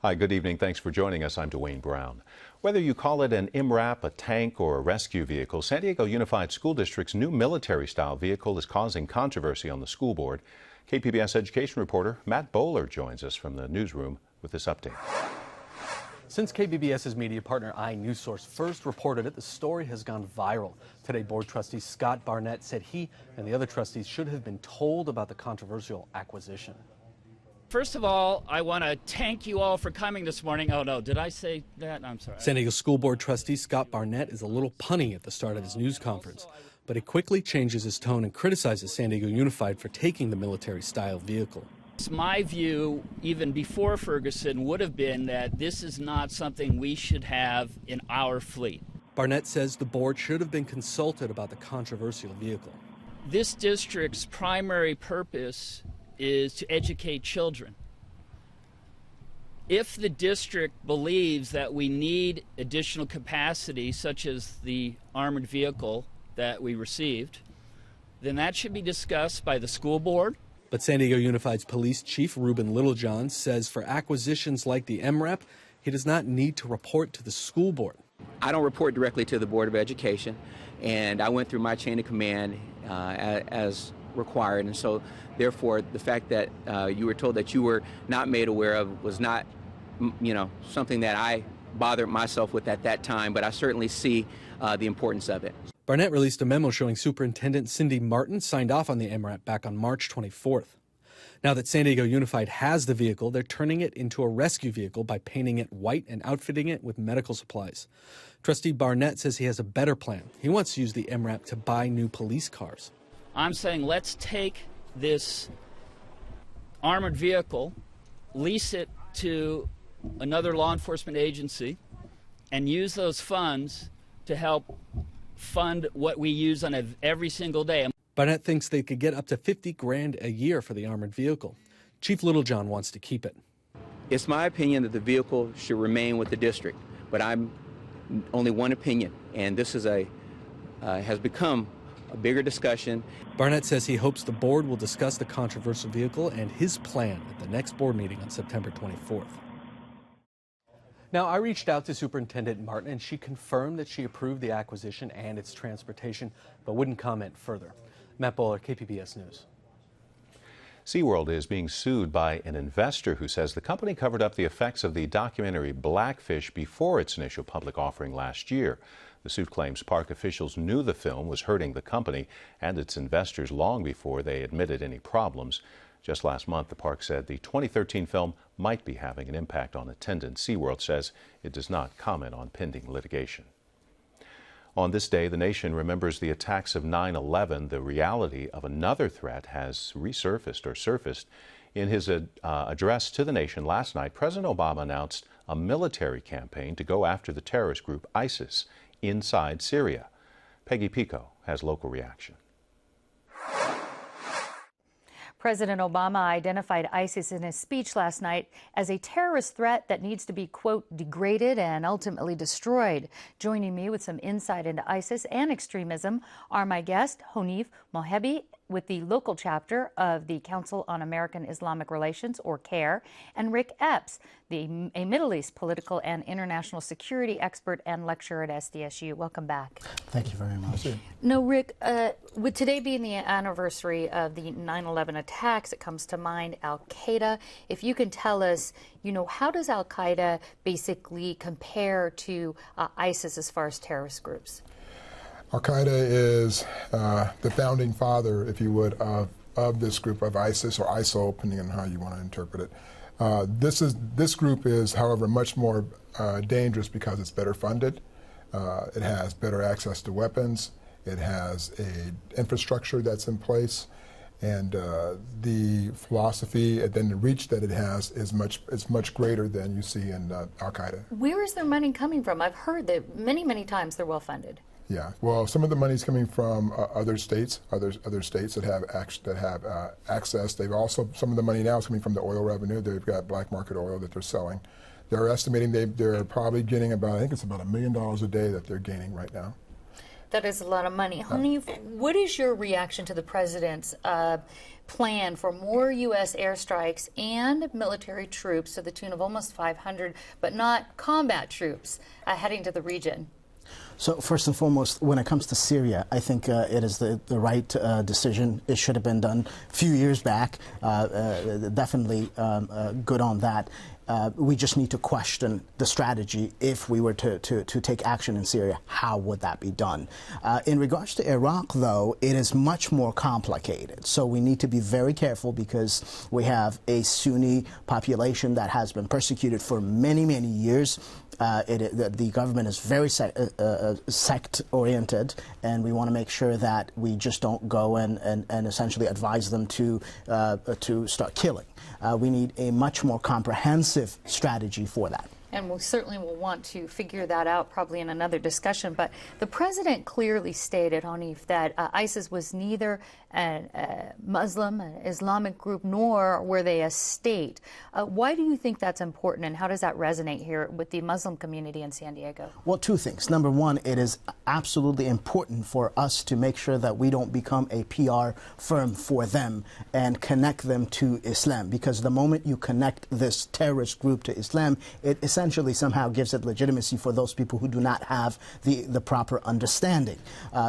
Hi, good evening. Thanks for joining us. I'm Dwayne Brown. Whether you call it an MRAP, a tank, or a rescue vehicle, San Diego Unified School District's new military-style vehicle is causing controversy on the school board. KPBS education reporter Matt Bowler joins us from the newsroom with this update. Since KPBS's media partner iNewsSource first reported it, the story has gone viral. Today, board trustee Scott Barnett said he and the other trustees should have been told about the controversial acquisition. First of all, I want to thank you all for coming this morning. Oh, no, did I say that? I'm sorry. San Diego School Board trustee Scott Barnett is a little punny at the start of his news conference, but he quickly changes his tone and criticizes San Diego Unified for taking the military-style vehicle. My view, even before Ferguson, would have been that this is not something we should have in our fleet. Barnett says the board should have been consulted about the controversial vehicle. This district's primary purpose is to educate children. If the district believes that we need additional capacity, such as the armored vehicle that we received, then that should be discussed by the school board. But San Diego Unified's Police Chief Ruben Littlejohn says for acquisitions like the MRAP, he does not need to report to the school board. I don't report directly to the Board of Education, and I went through my chain of command as required, and so therefore the fact that you were told that you were not made aware of was not, something that I bothered myself with at that time, but I certainly see the importance of it. Barnett released a memo showing Superintendent Cindy Martin signed off on the MRAP back on March 24th. Now that San Diego Unified has the vehicle, they're turning it into a rescue vehicle by painting it white and outfitting it with medical supplies. Trustee Barnett says he has a better plan. He wants to use the MRAP to buy new police cars. I'm saying let's take this armored vehicle, lease it to another law enforcement agency, and use those funds to help fund what we use on every single day. Barnett thinks they could get up to $50,000 a year for the armored vehicle. Chief Littlejohn wants to keep it. It's my opinion that the vehicle should remain with the district, but I'm only one opinion, and this is has become a bigger discussion. Barnett says he hopes the board will discuss the controversial vehicle and his plan at the next board meeting on September 24th. Now, I reached out to Superintendent Martin, and she confirmed that she approved the acquisition and its transportation, but wouldn't comment further. Matt Bowler, KPBS News. SeaWorld is being sued by an investor who says the company covered up the effects of the documentary Blackfish before its initial public offering last year. The suit claims park officials knew the film was hurting the company and its investors long before they admitted any problems. Just last month, the park said the 2013 film might be having an impact on attendance. SeaWorld says it does not comment on pending litigation. On this day, the nation remembers the attacks of 9/11. The reality of another threat has surfaced. In his address to the nation last night, President Obama announced a military campaign to go after the terrorist group ISIS inside Syria. Peggy Pico has local reaction. President Obama identified ISIS in his speech last night as a terrorist threat that needs to be, quote, degraded and ultimately destroyed. Joining me with some insight into ISIS and extremism are my guest, Honif Mohebi, with the local chapter of the Council on American Islamic Relations, or CAIR, and Rick Epps, a Middle East political and international security expert and lecturer at SDSU. Welcome back. Thank you very much. No, Rick, with today being the anniversary of the 9/11 attacks, it comes to mind Al-Qaeda. If you can tell us, how does Al-Qaeda basically compare to ISIS as far as terrorist groups? Al-Qaeda is the founding father, if you would, of this group of ISIS or ISIL, depending on how you want to interpret it. This group is, however, much more dangerous because it's better funded. It has better access to weapons. It has an infrastructure that's in place, and the philosophy and then the reach that it has is much greater than you see in Al-Qaeda. Where is their money coming from? I've heard that many times they're well funded. Yeah, well, some of the money is coming from other states that have access. They've also, some of the money now is coming from the oil revenue. They've got black market oil that they're selling. They're estimating they're probably getting about, I think it's about $1 million a day that they're gaining right now. That is a lot of money. Hanif, what is your reaction to the president's plan for more U.S. airstrikes and military troops to the tune of almost 500, but not combat troops heading to the region? So first and foremost, when it comes to Syria, I think it is the right decision. It should have been done a few years back. Definitely good on that. We just need to question the strategy. If we were to take action in Syria, how would that be done? In regards to Iraq, though, it is much more complicated. So we need to be very careful because we have a Sunni population that has been persecuted for many, many years. The government is very sect-oriented, and we want to make sure that we just don't go and essentially advise them to start killing. We need a much more comprehensive strategy for that. And we certainly will want to figure that out probably in another discussion. But the president clearly stated, Hanif, that ISIS was neither a Muslim, an Islamic group, nor were they a state. Why do you think that's important, and how does that resonate here with the Muslim community in San Diego? Well, two things. Number one, it is absolutely important for us to make sure that we don't become a PR firm for them and connect them to Islam, because the moment you connect this terrorist group to Islam, it essentially somehow gives it legitimacy for those people who do not have the proper understanding.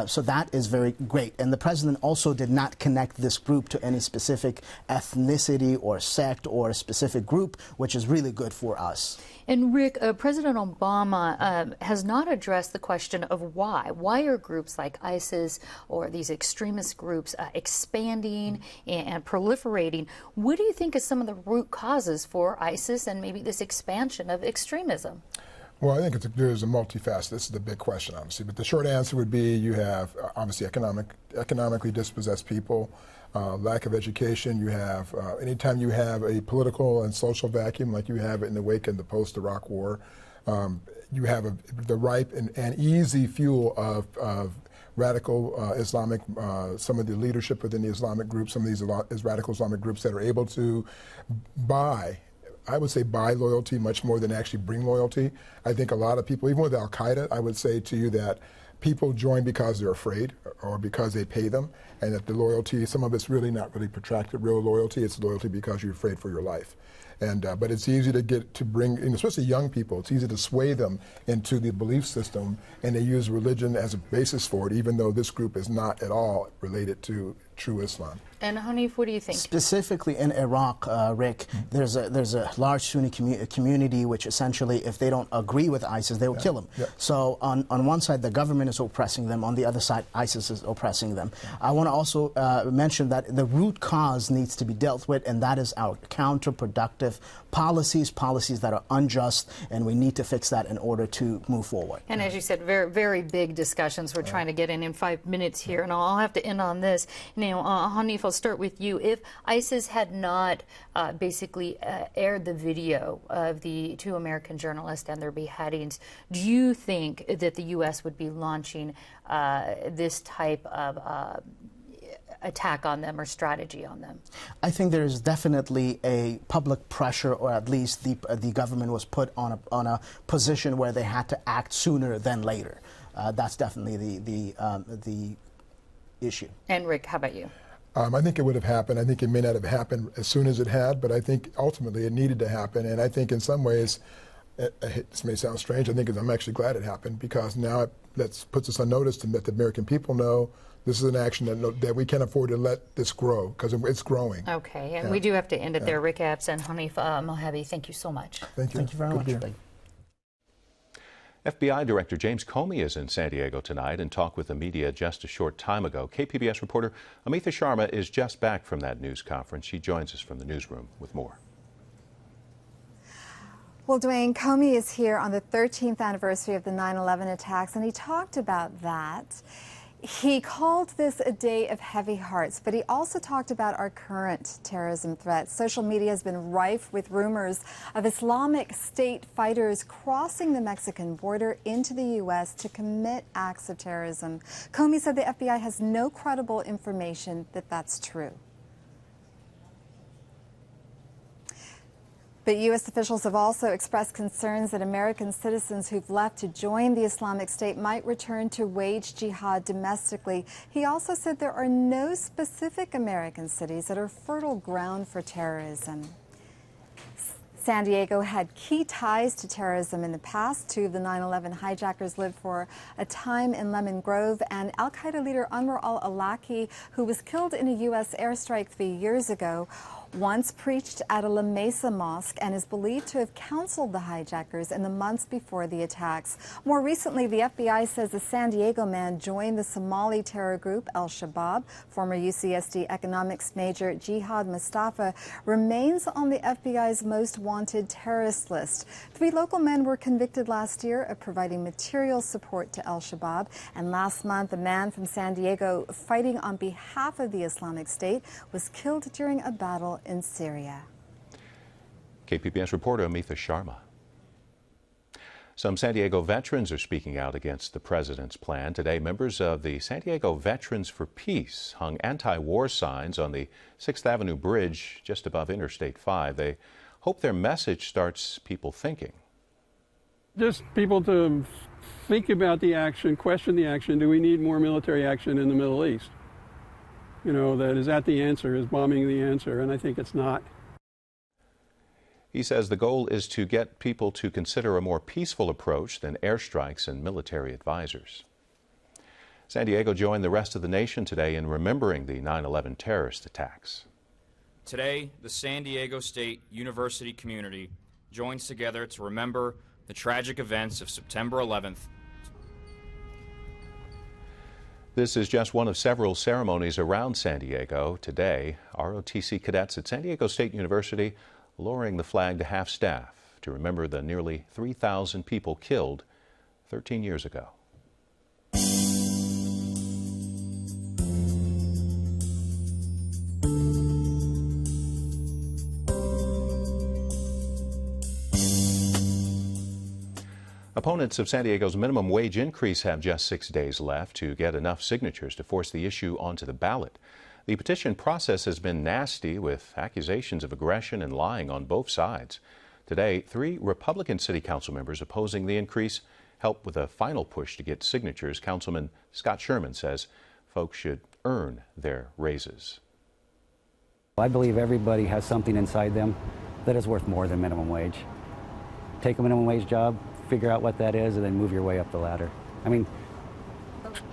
So that is very great. And the president also did not connect this group to any specific ethnicity or sect or a specific group, which is really good for us. And Rick, President Obama has not addressed the question of why. Why are groups like ISIS or these extremist groups expanding and proliferating? What do you think is some of the root causes for ISIS and maybe this expansion of extremism? Well, I think there's a multifaceted. This is the big question, obviously. But the short answer would be you have, obviously, economically dispossessed people, lack of education. You have, anytime you have a political and social vacuum like you have in the wake of the post-Iraq war, you have the ripe and easy fuel of radical Islamic, some of the leadership within the Islamic groups, some of these radical Islamic groups that are able to buy, I would say, buy loyalty much more than actually bring loyalty. I think a lot of people, even with Al-Qaeda, I would say to you that people join because they're afraid or because they pay them, and that the loyalty, some of it's really not really protracted real loyalty. It's loyalty because you're afraid for your life. And but it's easy to bring, especially young people, it's easy to sway them into the belief system, and they use religion as a basis for it, even though this group is not at all related to true Islam. And Hanif, what do you think? Specifically in Iraq, Rick, there's a large Sunni community which essentially, if they don't agree with ISIS, they will kill them. So on one side, the government is oppressing them. On the other side, ISIS is oppressing them. I want to also mention that the root cause needs to be dealt with, and that is our counterproductive policies that are unjust, and we need to fix that in order to move forward. And as you said, very, very big discussions we're trying to get in 5 minutes here, and I'll have to end on this. Now, Hanif, I'll start with you. If ISIS had not basically aired the video of the 2 American journalists and their beheadings, do you think that the U.S. would be launching this type of attack on them or strategy on them? I think there is definitely a public pressure, or at least the government was put on a position where they had to act sooner than later. That's definitely the issue. And Rick, how about you? I think it would have happened. I think it may not have happened as soon as it had, but I think ultimately it needed to happen. And I think in some ways, this may sound strange, I think I'm actually glad it happened, because now it puts us on notice to let the American people know this is an action that we can't afford to let this grow, because it's growing. Okay, and we do have to end it there. Rick Epps and Hanif Mohabi, thank you so much. Thank you. Thank you very much. FBI Director James Comey is in San Diego tonight and talked with the media just a short time ago. KPBS reporter Amitha Sharma is just back from that news conference. She joins us from the newsroom with more. Well, Dwayne, Comey is here on the 13th anniversary of the 9/11 attacks, and he talked about that. He called this a day of heavy hearts, but he also talked about our current terrorism threats. Social media has been rife with rumors of Islamic State fighters crossing the Mexican border into the U.S. to commit acts of terrorism. Comey said the FBI has no credible information that that's true. But U.S. officials have also expressed concerns that American citizens who've left to join the Islamic State might return to wage jihad domestically. He also said there are no specific American cities that are fertile ground for terrorism. San Diego had key ties to terrorism in the past. Two of the 9/11 hijackers lived for a time in Lemon Grove, and al-Qaeda leader Anwar al-Awlaki, who was killed in a U.S. airstrike 3 years ago, once preached at a La Mesa mosque and is believed to have counseled the hijackers in the months before the attacks. More recently, the FBI says a San Diego man joined the Somali terror group Al-Shabaab. Former UCSD economics major Jihad Mustafa remains on the FBI's most wanted terrorist list. 3 local men were convicted last year of providing material support to Al-Shabaab. And last month, a man from San Diego fighting on behalf of the Islamic State was killed during a battle in Syria. KPBS reporter Amitha Sharma. Some San Diego veterans are speaking out against the president's plan. Today, members of the San Diego Veterans for Peace hung anti-war signs on the 6th Avenue Bridge just above Interstate 5. They hope their message starts people thinking. Just people to think about the action, question the action. Do we need more military action in the Middle East? You know, is that the answer? Is bombing the answer? And I think it's not. He says the goal is to get people to consider a more peaceful approach than airstrikes and military advisors. San Diego joined the rest of the nation today in remembering the 9/11 terrorist attacks. Today, the San Diego State University community joins together to remember the tragic events of September 11th. This is just one of several ceremonies around San Diego. Today, ROTC cadets at San Diego State University lowering the flag to half-staff to remember the nearly 3,000 people killed 13 years ago. Opponents of San Diego's minimum wage increase have just 6 days left to get enough signatures to force the issue onto the ballot. The petition process has been nasty, with accusations of aggression and lying on both sides. Today, 3 Republican city council members opposing the increase helped with a final push to get signatures. Councilman Scott Sherman says folks should earn their raises. I believe everybody has something inside them that is worth more than minimum wage. Take a minimum wage job, figure out what that is, and then move your way up the ladder. I mean,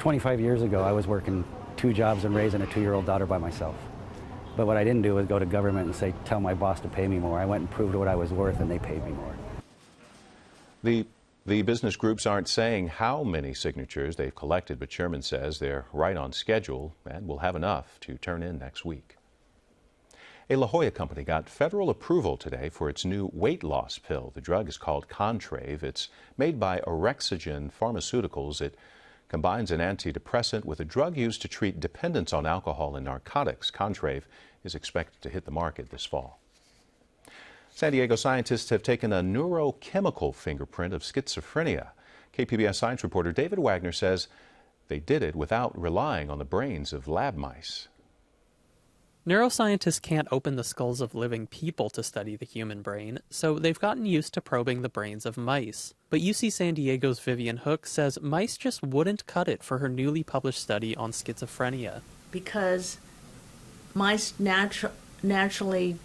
25 years ago, I was working 2 jobs and raising a 2-year-old daughter by myself. But what I didn't do was go to government and say, tell my boss to pay me more. I went and proved what I was worth, and they paid me more. The business groups aren't saying how many signatures they've collected, but Sherman says they're right on schedule and will have enough to turn in next week. A La Jolla company got federal approval today for its new weight loss pill. The drug is called Contrave. It's made by Orexogen Pharmaceuticals. It combines an antidepressant with a drug used to treat dependence on alcohol and narcotics. Contrave is expected to hit the market this fall. San Diego scientists have taken a neurochemical fingerprint of schizophrenia. KPBS science reporter David Wagner says they did it without relying on the brains of lab mice. Neuroscientists can't open the skulls of living people to study the human brain, so they've gotten used to probing the brains of mice. But UC San Diego's Vivian Hook says mice just wouldn't cut it for her newly published study on schizophrenia. Because mice naturally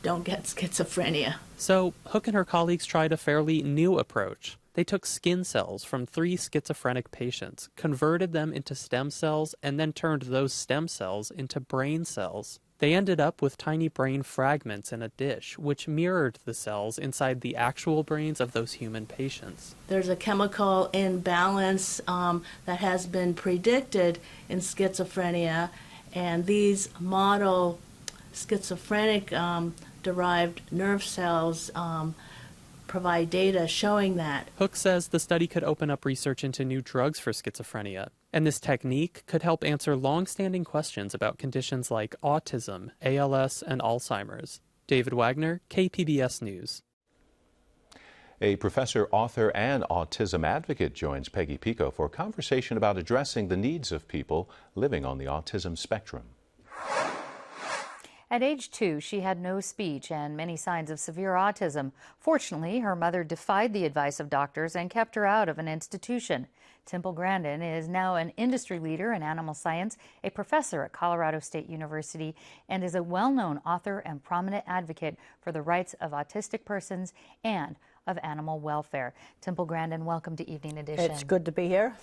don't get schizophrenia. So Hook and her colleagues tried a fairly new approach. They took skin cells from 3 schizophrenic patients, converted them into stem cells, and then turned those stem cells into brain cells. They ended up with tiny brain fragments in a dish, which mirrored the cells inside the actual brains of those human patients. There's a chemical imbalance that has been predicted in schizophrenia, and these model schizophrenic derived nerve cells provide data showing that. Hook says the study could open up research into new drugs for schizophrenia, and this technique could help answer long-standing questions about conditions like autism, ALS, and Alzheimer's. David Wagner, KPBS News. A professor, author, and autism advocate joins Peggy Pico for a conversation about addressing the needs of people living on the autism spectrum. At age 2, she had no speech and many signs of severe autism. Fortunately, her mother defied the advice of doctors and kept her out of an institution. Temple Grandin is now an industry leader in animal science, a professor at Colorado State University, and is a well-known author and prominent advocate for the rights of autistic persons and of animal welfare. Temple Grandin, welcome to Evening Edition. It's good to be here.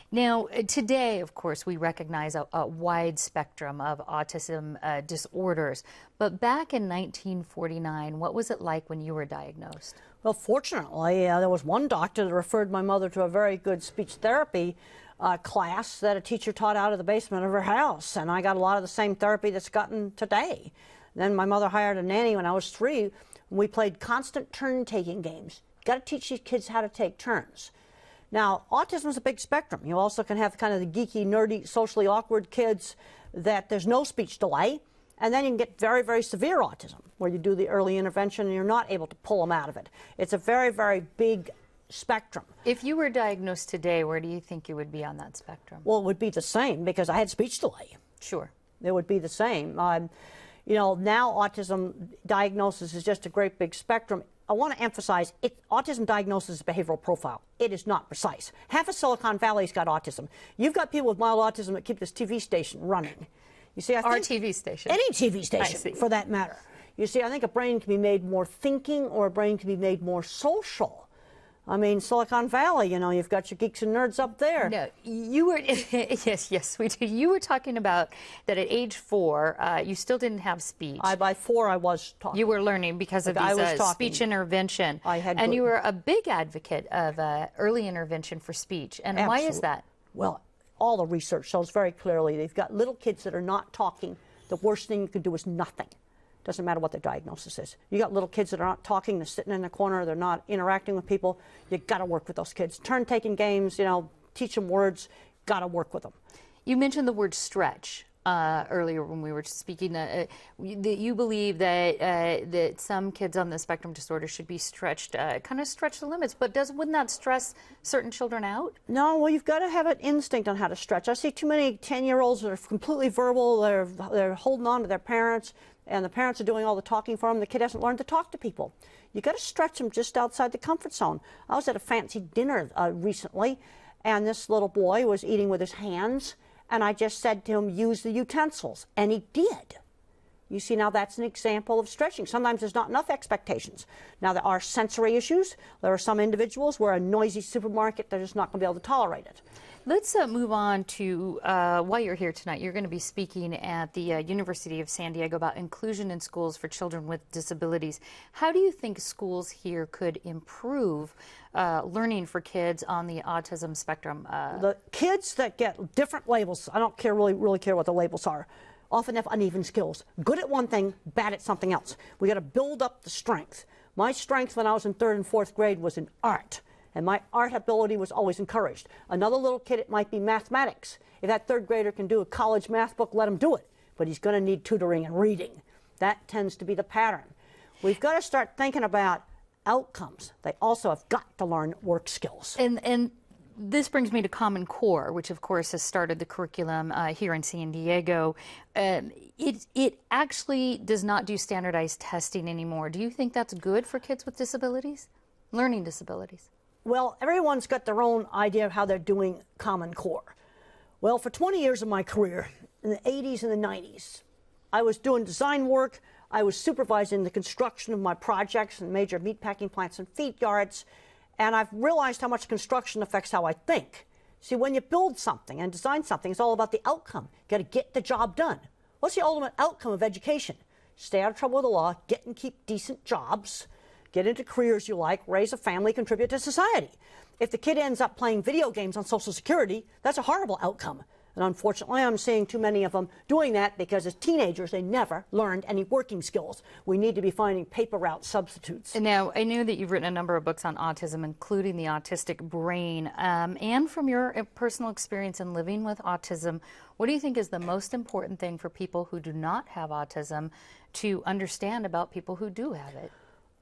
Now, today, of course, we recognize a wide spectrum of autism disorders. But back in 1949, what was it like when you were diagnosed? Well, fortunately, there was one doctor that referred my mother to a very good speech therapy class that a teacher taught out of the basement of her house. And I got a lot of the same therapy that's gotten today. Then my mother hired a nanny when I was 3. And we played constant turn-taking games. Got to teach these kids how to take turns. Now, autism is a big spectrum. You also can have kind of the geeky, nerdy, socially awkward kids that there's no speech delay. And then you can get very, very severe autism, where you do the early intervention and you're not able to pull them out of it. It's a very, very big spectrum. If you were diagnosed today, where do you think you would be on that spectrum? Well, it would be the same because I had speech delay. Sure. It would be the same. You know, now autism diagnosis is just a great big spectrum. I want to emphasize, autism diagnosis is a behavioral profile. It is not precise. Half of Silicon Valley's got autism. You've got people with mild autism that keep this TV station running. You see, I think our TV station. Any TV station, for that matter. You see, I think a brain can be made more thinking or a brain can be made more social. I mean, Silicon Valley, you know, you've got your geeks and nerds up there. No, you were, yes, we do. You were talking about that at age 4, you still didn't have speech. By 4, I was talking. You were learning because of these speech intervention. And you were a big advocate of early intervention for speech. And Absolutely. Why is that? Well, all the research shows very clearly they've got little kids that are not talking. The worst thing you can do is nothing. Doesn't matter what their diagnosis is. You got little kids that are not talking, they're sitting in the corner, they're not interacting with people. You got to work with those kids. Turn-taking games, you know, teach them words, got to work with them. You mentioned the word stretch earlier when we were speaking. You believe that that some kids on the spectrum disorder should be stretched, kind of stretch the limits. But wouldn't that stress certain children out? No, well, you've got to have an instinct on how to stretch. I see too many 10-year-olds that are completely verbal. They're holding on to their parents. And the parents are doing all the talking for them. The kid hasn't learned to talk to people. You got to stretch them just outside the comfort zone. I was at a fancy dinner recently, and this little boy was eating with his hands, and I just said to him, use the utensils, and he did. You see, now that's an example of stretching. Sometimes there's not enough expectations. Now, there are sensory issues. There are some individuals where a noisy supermarket, they're just not going to be able to tolerate it. Let's move on to why you're here tonight. You're going to be speaking at the University of San Diego about inclusion in schools for children with disabilities. How do you think schools here could improve learning for kids on the autism spectrum? The kids that get different labels, I don't really care what the labels are, often have uneven skills. Good at one thing, bad at something else. We got to build up the strength. My strength when I was in 3rd and 4th grade was in art. And my art ability was always encouraged. Another little kid, it might be mathematics. If that 3rd grader can do a college math book, let him do it. But he's going to need tutoring and reading. That tends to be the pattern. We've got to start thinking about outcomes. They also have got to learn work skills. And this brings me to Common Core, which of course has started the curriculum here in San Diego. It actually does not do standardized testing anymore. Do you think that's good for kids with disabilities, learning disabilities? Well, everyone's got their own idea of how they're doing Common Core. Well, for 20 years of my career, in the 80s and the 90s, I was doing design work. I was supervising the construction of my projects in major meatpacking plants and feed yards. And I've realized how much construction affects how I think. See, when you build something and design something, it's all about the outcome. You got to get the job done. What's the ultimate outcome of education? Stay out of trouble with the law, get and keep decent jobs, get into careers you like, raise a family, contribute to society. If the kid ends up playing video games on Social Security, that's a horrible outcome. And unfortunately, I'm seeing too many of them doing that because as teenagers, they never learned any working skills. We need to be finding paper route substitutes. Now, I know that you've written a number of books on autism, including The Autistic Brain. And from your personal experience in living with autism, what do you think is the most important thing for people who do not have autism to understand about people who do have it?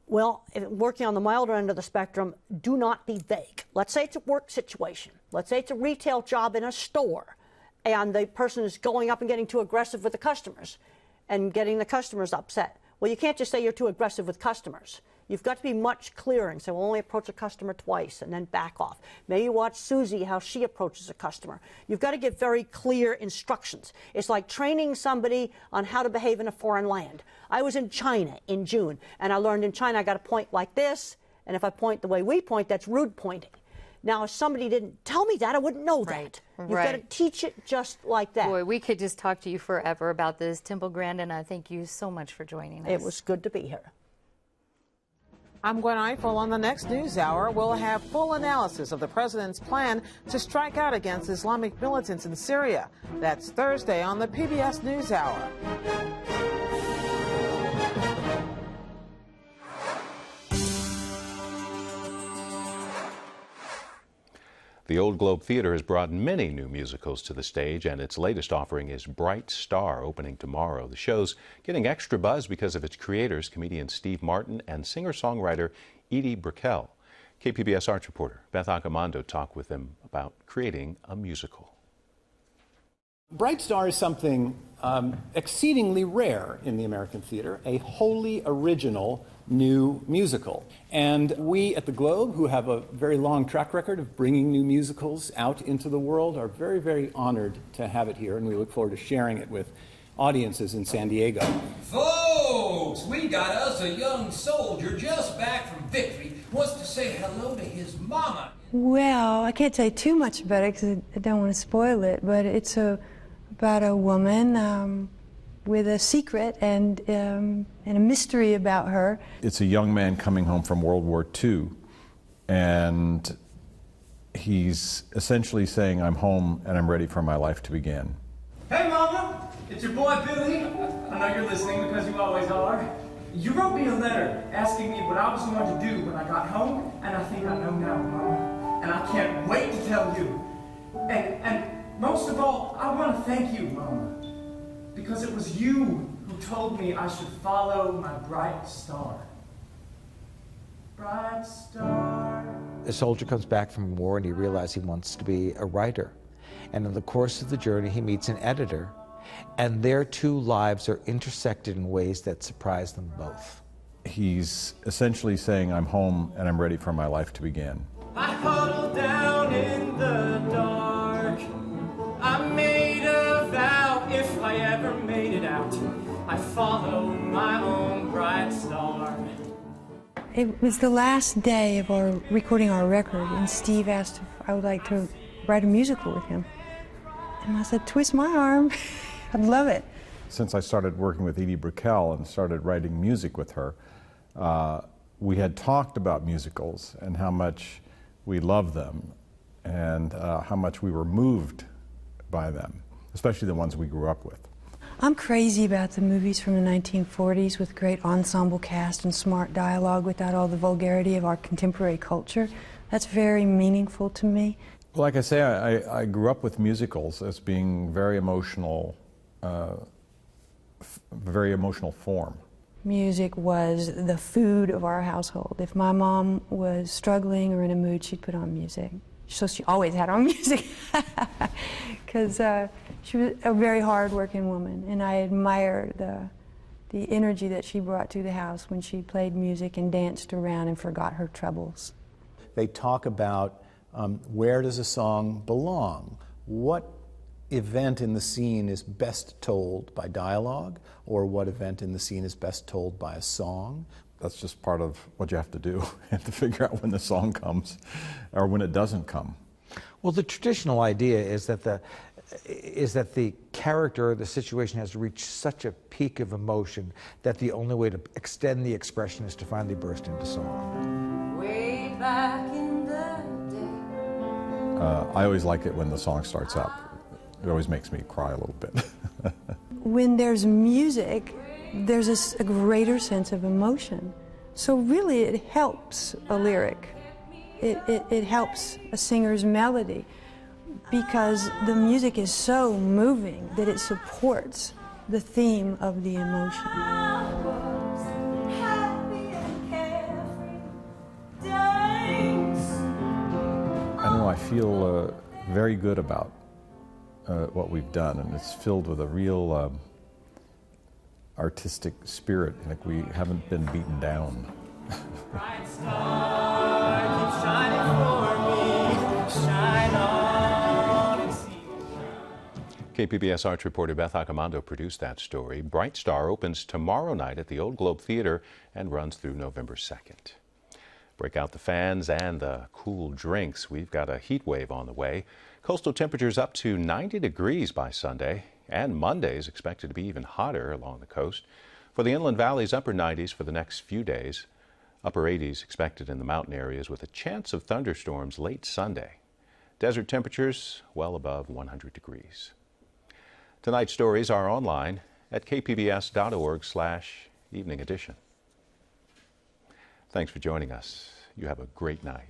Well, if working on the milder end of the spectrum, do not be vague. Let's say it's a work situation. Let's say it's a retail job in a store, and the person is going up and getting too aggressive with the customers. and getting the customers upset. Well, you can't just say you're too aggressive with customers. You've got to be much clearer and say, we'll only approach a customer twice and then back off. Maybe watch Susie, how she approaches a customer. You've got to give very clear instructions. It's like training somebody on how to behave in a foreign land. I was in China in June, and I learned in China I got to point like this, and if I point the way we point, that's rude pointing. Now, if somebody didn't tell me that, I wouldn't know that. You've got to teach it just like that. Boy, we could just talk to you forever about this. Temple Grandin, I thank you so much for joining us. It was good to be here. I'm Gwen Eiffel. On the next News Hour, we'll have full analysis of the president's plan to strike out against Islamic militants in Syria. That's Thursday on the PBS News Hour. The Old Globe Theater has brought many new musicals to the stage, and its latest offering is Bright Star, opening tomorrow. The show's getting extra buzz because of its creators, comedian Steve Martin and singer-songwriter Edie Brickell. KPBS arts reporter Beth Accomando talked with them about creating a musical. Bright Star is something exceedingly rare in the American theater, a wholly original new musical. And we at the Globe, who have a very long track record of bringing new musicals out into the world, are very, very honored to have it here, and we look forward to sharing it with audiences in San Diego. Folks, we got us a young soldier just back from victory, wants to say hello to his mama. Well, I can't tell you too much about it because I don't want to spoil it, but it's about a woman with a secret and a mystery about her. It's a young man coming home from World War II, and he's essentially saying, I'm home and I'm ready for my life to begin. Hey Mama, it's your boy Billy. I know you're listening because you always are. You wrote me a letter asking me what I was going to do when I got home, and I think I know now, Mama. And I can't wait to tell you. And most of all, I want to thank you, Mama. Because it was you who told me I should follow my bright star. Bright star. A soldier comes back from war and he realizes he wants to be a writer. And in the course of the journey, he meets an editor. And their two lives are intersected in ways that surprise them both. He's essentially saying, I'm home and I'm ready for my life to begin. I huddled down in the dark. I made a vow, if I ever made it out, I follow my own bright star. It was the last day of our recording our record, and Steve asked if I would like to write a musical with him. And I said, twist my arm. I'd love it. Since I started working with Edie Brickell and started writing music with her, we had talked about musicals and how much we love them and how much we were moved by them, especially the ones we grew up with. I'm crazy about the movies from the 1940s with great ensemble cast and smart dialogue without all the vulgarity of our contemporary culture. That's very meaningful to me. Well, like I say, I grew up with musicals as being very emotional, very emotional form. Music was the food of our household. If my mom was struggling or in a mood, she'd put on music. So she always had on music because she was a very hard-working woman, and I admire the energy that she brought to the house when she played music and danced around and forgot her troubles. They talk about where does a song belong? What event in the scene is best told by dialogue, or what event in the scene is best told by a song? That's just part of what you have to do. You have to figure out when the song comes or when it doesn't come. Well, the traditional idea is that the character or the situation has reached such a peak of emotion that the only way to extend the expression is to finally burst into song. Way back in the day. I always like it when the song starts up. It always makes me cry a little bit. When there's music, there's a greater sense of emotion. So really it helps a lyric. It helps a singer's melody because the music is so moving that it supports the theme of the emotion. I don't know, I feel very good about what we've done, and it's filled with a real artistic spirit, like we haven't been beaten down. Bright star, keep shining for me, shine on and see. KPBS arts reporter Beth Accomando produced that story. Bright Star opens tomorrow night at the Old Globe Theater and runs through November 2nd. Break out the fans and the cool drinks. We've got a heat wave on the way. Coastal temperatures up to 90 degrees by Sunday, and Monday is expected to be even hotter along the coast. For the inland valleys, upper 90s for the next few days. Upper 80s expected in the mountain areas with a chance of thunderstorms late Sunday. Desert temperatures well above 100 degrees. Tonight's stories are online at kpbs.org/evening edition. Thanks for joining us. You have a great night.